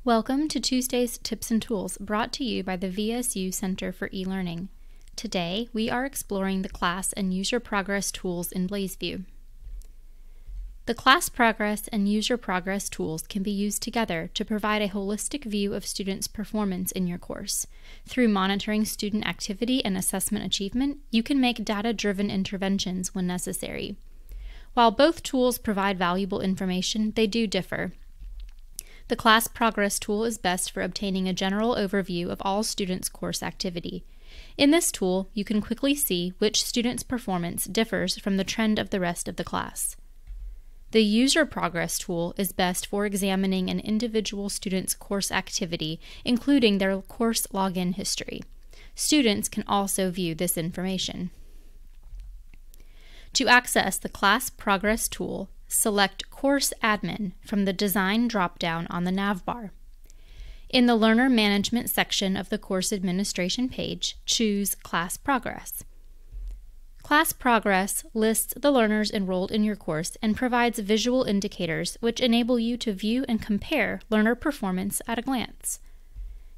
Welcome to Tuesday's Tips and Tools, brought to you by the VSU Center for eLearning. Today, we are exploring the class and user progress tools in BlazeVIEW. The class progress and user progress tools can be used together to provide a holistic view of students' performance in your course. Through monitoring student activity and assessment achievement, you can make data-driven interventions when necessary. While both tools provide valuable information, they do differ. The Class Progress tool is best for obtaining a general overview of all students' course activity. In this tool, you can quickly see which student's performance differs from the trend of the rest of the class. The User Progress tool is best for examining an individual student's course activity, including their course login history. Students can also view this information. To access the Class Progress tool, select Course Admin from the Design drop-down on the navbar. In the Learner Management section of the Course Administration page, choose Class Progress. Class Progress lists the learners enrolled in your course and provides visual indicators which enable you to view and compare learner performance at a glance.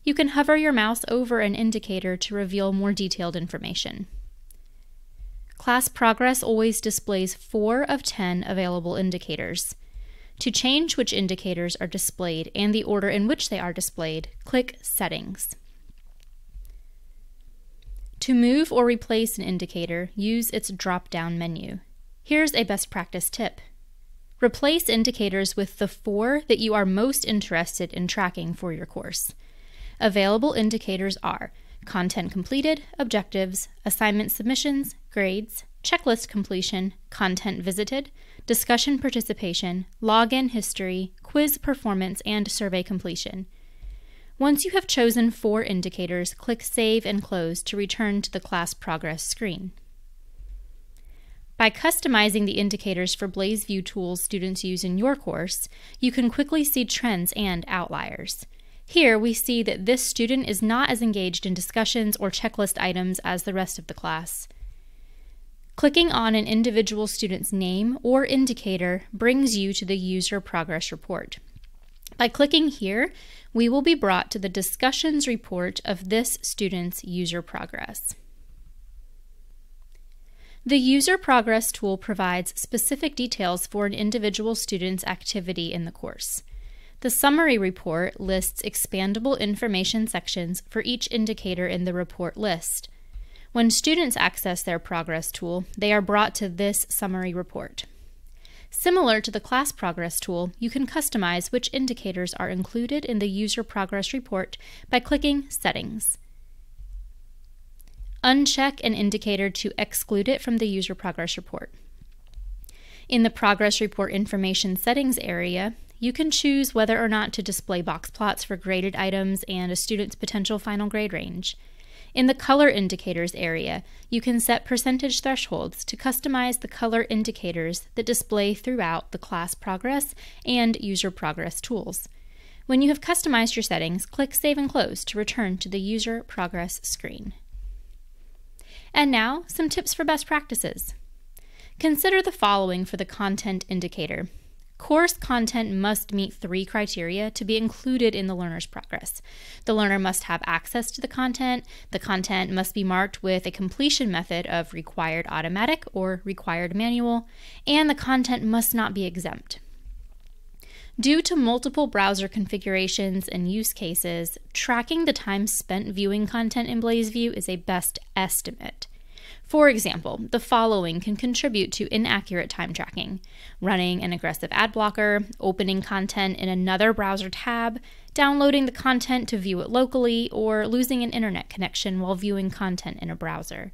You can hover your mouse over an indicator to reveal more detailed information. Class Progress always displays 4 of 10 available indicators. To change which indicators are displayed and the order in which they are displayed, click Settings. To move or replace an indicator, use its drop-down menu. Here's a best practice tip. Replace indicators with the 4 that you are most interested in tracking for your course. Available indicators are content completed, objectives, assignment submissions, grades, checklist completion, content visited, discussion participation, login history, quiz performance, and survey completion. Once you have chosen 4 indicators, click Save and Close to return to the Class Progress screen. By customizing the indicators for BlazeVIEW tools students use in your course, you can quickly see trends and outliers. Here we see that this student is not as engaged in discussions or checklist items as the rest of the class. Clicking on an individual student's name or indicator brings you to the User Progress Report. By clicking here, we will be brought to the Discussions report of this student's user progress. The User Progress tool provides specific details for an individual student's activity in the course. The Summary report lists expandable information sections for each indicator in the report list. When students access their Progress tool, they are brought to this Summary report. Similar to the Class Progress tool, you can customize which indicators are included in the User Progress report by clicking Settings. Uncheck an indicator to exclude it from the User Progress report. In the Progress Report Information Settings area, you can choose whether or not to display box plots for graded items and a student's potential final grade range. In the Color Indicators area, you can set percentage thresholds to customize the color indicators that display throughout the Class Progress and User Progress tools. When you have customized your settings, click Save and Close to return to the User Progress screen. And now, some tips for best practices. Consider the following for the content indicator. Course content must meet 3 criteria to be included in the learner's progress. The learner must have access to the content must be marked with a completion method of required automatic or required manual, and the content must not be exempt. Due to multiple browser configurations and use cases, tracking the time spent viewing content in BlazeVIEW is a best estimate. For example, the following can contribute to inaccurate time tracking: running an aggressive ad blocker, opening content in another browser tab, downloading the content to view it locally, or losing an internet connection while viewing content in a browser.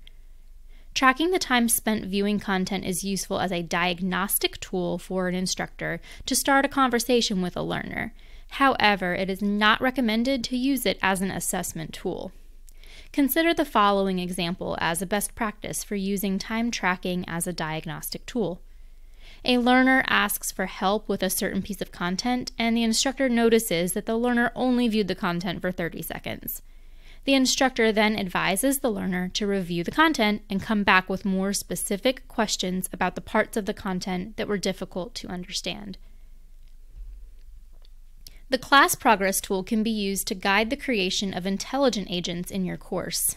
Tracking the time spent viewing content is useful as a diagnostic tool for an instructor to start a conversation with a learner. However, it is not recommended to use it as an assessment tool. Consider the following example as a best practice for using time tracking as a diagnostic tool. A learner asks for help with a certain piece of content, and the instructor notices that the learner only viewed the content for 30 seconds. The instructor then advises the learner to review the content and come back with more specific questions about the parts of the content that were difficult to understand. The Class Progress tool can be used to guide the creation of intelligent agents in your course.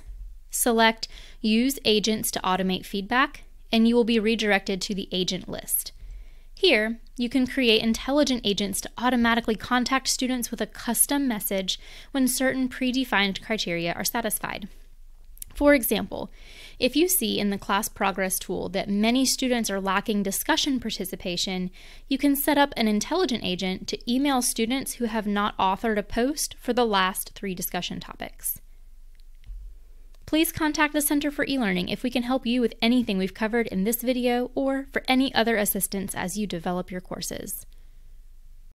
Select Use Agents to automate feedback, and you will be redirected to the agent list. Here, you can create intelligent agents to automatically contact students with a custom message when certain predefined criteria are satisfied. For example, if you see in the Class Progress tool that many students are lacking discussion participation, you can set up an intelligent agent to email students who have not authored a post for the last 3 discussion topics. Please contact the Center for eLearning if we can help you with anything we've covered in this video or for any other assistance as you develop your courses.